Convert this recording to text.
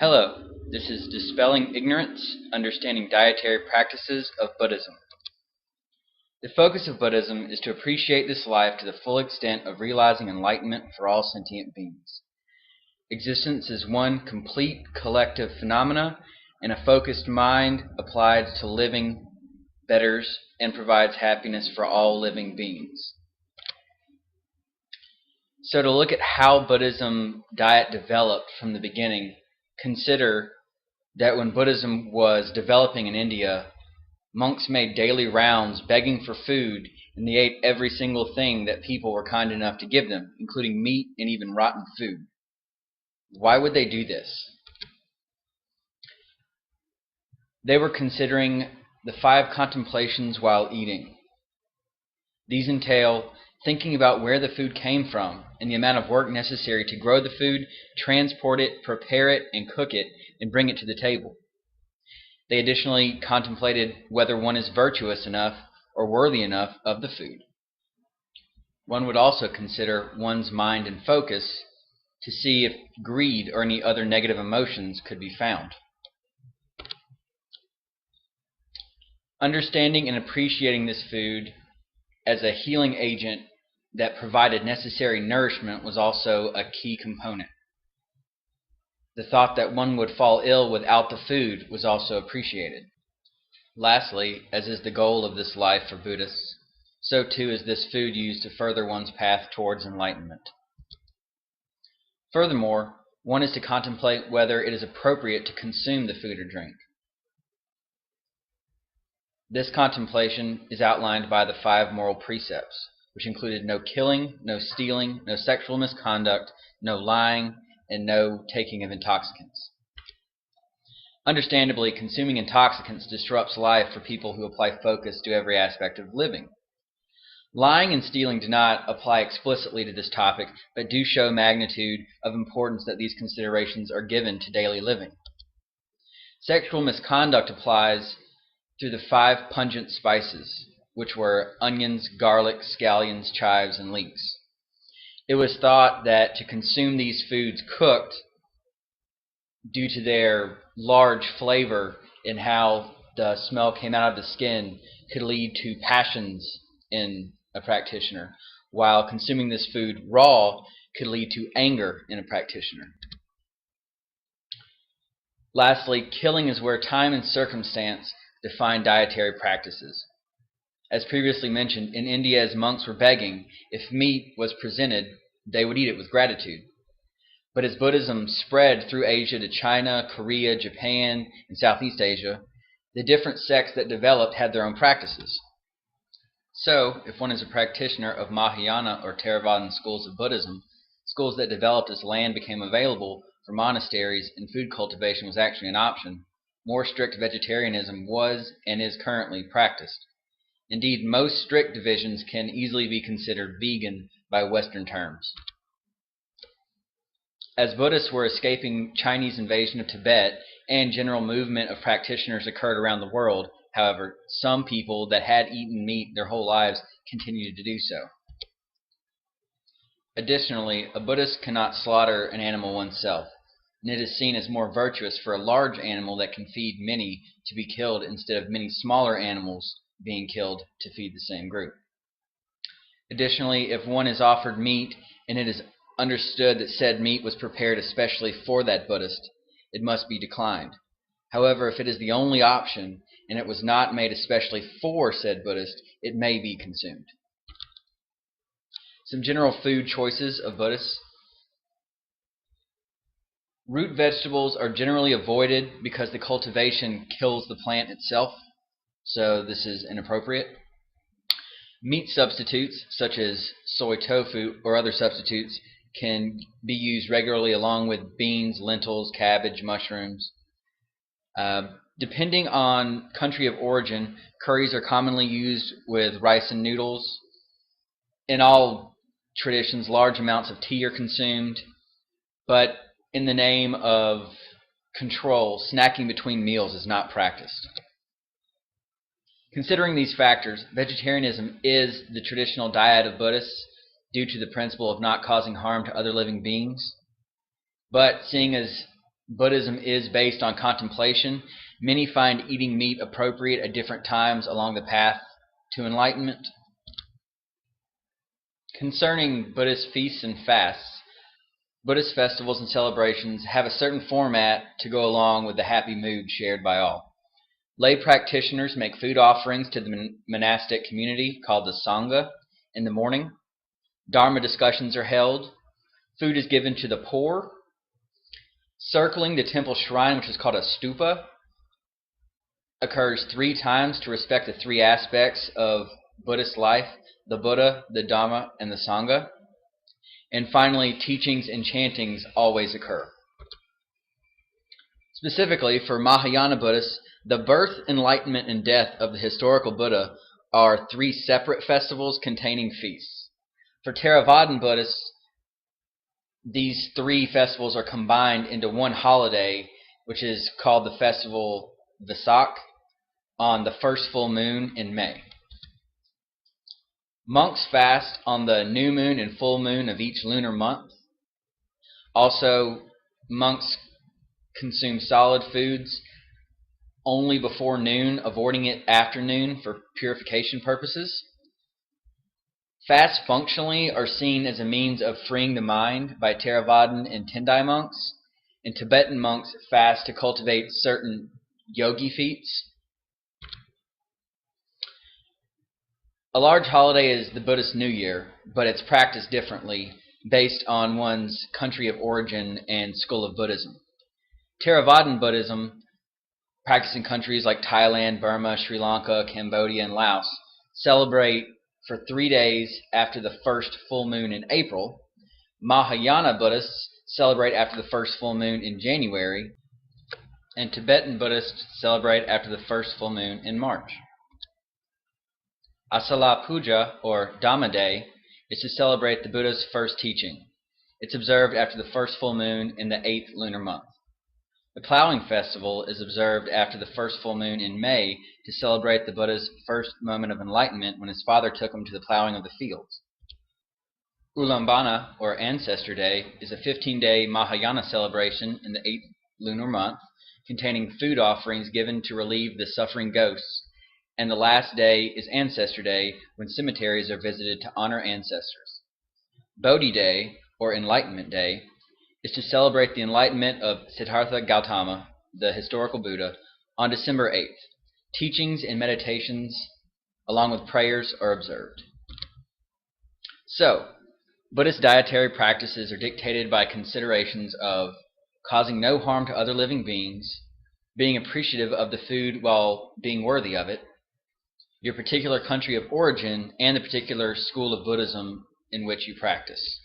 Hello, this is Dispelling Ignorance, Understanding Dietary Practices of Buddhism. The focus of Buddhism is to appreciate this life to the full extent of realizing enlightenment for all sentient beings. Existence is one complete collective phenomena, and a focused mind applied to living betters and provides happiness for all living beings. So to look at how Buddhism diet developed from the beginning, consider that when Buddhism was developing in India, monks made daily rounds begging for food, and they ate every single thing that people were kind enough to give them, including meat and even rotten food. Why would they do this? They were considering the 5 contemplations while eating. These entail thinking about where the food came from and the amount of work necessary to grow the food, transport it, prepare it, and cook it, and bring it to the table. They additionally contemplated whether one is virtuous enough or worthy enough of the food. One would also consider one's mind and focus to see if greed or any other negative emotions could be found. Understanding and appreciating this food as a healing agent that provided necessary nourishment was also a key component. The thought that one would fall ill without the food was also appreciated. Lastly, as is the goal of this life for Buddhists, so too is this food used to further one's path towards enlightenment. Furthermore, one is to contemplate whether it is appropriate to consume the food or drink. This contemplation is outlined by the 5 moral precepts, which included no killing, no stealing, no sexual misconduct, no lying, and no taking of intoxicants. Understandably, consuming intoxicants disrupts life for people who apply focus to every aspect of living. Lying and stealing do not apply explicitly to this topic, but do show magnitude of importance that these considerations are given to daily living. Sexual misconduct applies through the 5 pungent spices, which were onions, garlic, scallions, chives, and leeks. It was thought that to consume these foods cooked, due to their large flavor and how the smell came out of the skin, could lead to passions in a practitioner, while consuming this food raw could lead to anger in a practitioner. Lastly, killing is where time and circumstance define dietary practices. As previously mentioned, in India, as monks were begging, if meat was presented, they would eat it with gratitude. But as Buddhism spread through Asia to China, Korea, Japan, and Southeast Asia, the different sects that developed had their own practices. So, if one is a practitioner of Mahayana or Theravadan schools of Buddhism, schools that developed as land became available for monasteries and food cultivation was actually an option, more strict vegetarianism was and is currently practiced. Indeed, most strict divisions can easily be considered vegan by Western terms. As Buddhists were escaping Chinese invasion of Tibet and general movement of practitioners occurred around the world, however, some people that had eaten meat their whole lives continued to do so. Additionally, a Buddhist cannot slaughter an animal oneself, and it is seen as more virtuous for a large animal that can feed many to be killed instead of many smaller animals being killed to feed the same group. Additionally, if one is offered meat and it is understood that said meat was prepared especially for that Buddhist, it must be declined. However, if it is the only option and it was not made especially for said Buddhist, it may be consumed. Some general food choices of Buddhists. Root vegetables are generally avoided because the cultivation kills the plant itself, so this is inappropriate. Meat substitutes, such as soy tofu or other substitutes, can be used regularly along with beans, lentils, cabbage, mushrooms. Depending on country of origin, curries are commonly used with rice and noodles. In all traditions, large amounts of tea are consumed, but in the name of control, snacking between meals is not practiced. Considering these factors, vegetarianism is the traditional diet of Buddhists due to the principle of not causing harm to other living beings. But seeing as Buddhism is based on contemplation, many find eating meat appropriate at different times along the path to enlightenment. Concerning Buddhist feasts and fasts, Buddhist festivals and celebrations have a certain format to go along with the happy mood shared by all. Lay practitioners make food offerings to the monastic community called the Sangha in the morning. Dharma discussions are held. Food is given to the poor. Circling the temple shrine, which is called a stupa, occurs 3 times to respect the 3 aspects of Buddhist life: the Buddha, the Dhamma, and the Sangha. And finally, teachings and chantings always occur. Specifically, for Mahayana Buddhists, the birth, enlightenment, and death of the historical Buddha are 3 separate festivals containing feasts. For Theravadan Buddhists, these 3 festivals are combined into one holiday, which is called the festival Vesak, on the first full moon in May. Monks fast on the new moon and full moon of each lunar month. Also, monks consume solid foods only before noon, avoiding it after noon for purification purposes. Fasts functionally are seen as a means of freeing the mind by Theravadan and Tendai monks, and Tibetan monks fast to cultivate certain yogi feats. A large holiday is the Buddhist New Year, but it's practiced differently based on one's country of origin and school of Buddhism. Theravadan Buddhism, practiced in countries like Thailand, Burma, Sri Lanka, Cambodia, and Laos, celebrate for 3 days after the first full moon in April. Mahayana Buddhists celebrate after the first full moon in January, and Tibetan Buddhists celebrate after the first full moon in March. Asala Puja, or Dhamma Day, is to celebrate the Buddha's first teaching. It's observed after the first full moon in the 8th lunar month. The Plowing Festival is observed after the first full moon in May to celebrate the Buddha's first moment of enlightenment when his father took him to the plowing of the fields. Ulambana, or Ancestor Day, is a 15-day Mahayana celebration in the 8th lunar month, containing food offerings given to relieve the suffering ghosts, and the last day is Ancestor Day, when cemeteries are visited to honor ancestors. Bodhi Day, or Enlightenment Day, is to celebrate the enlightenment of Siddhartha Gautama, the historical Buddha, on December 8th. Teachings and meditations, along with prayers, are observed. So, Buddhist dietary practices are dictated by considerations of causing no harm to other living beings, being appreciative of the food while being worthy of it, your particular country of origin, and the particular school of Buddhism in which you practice.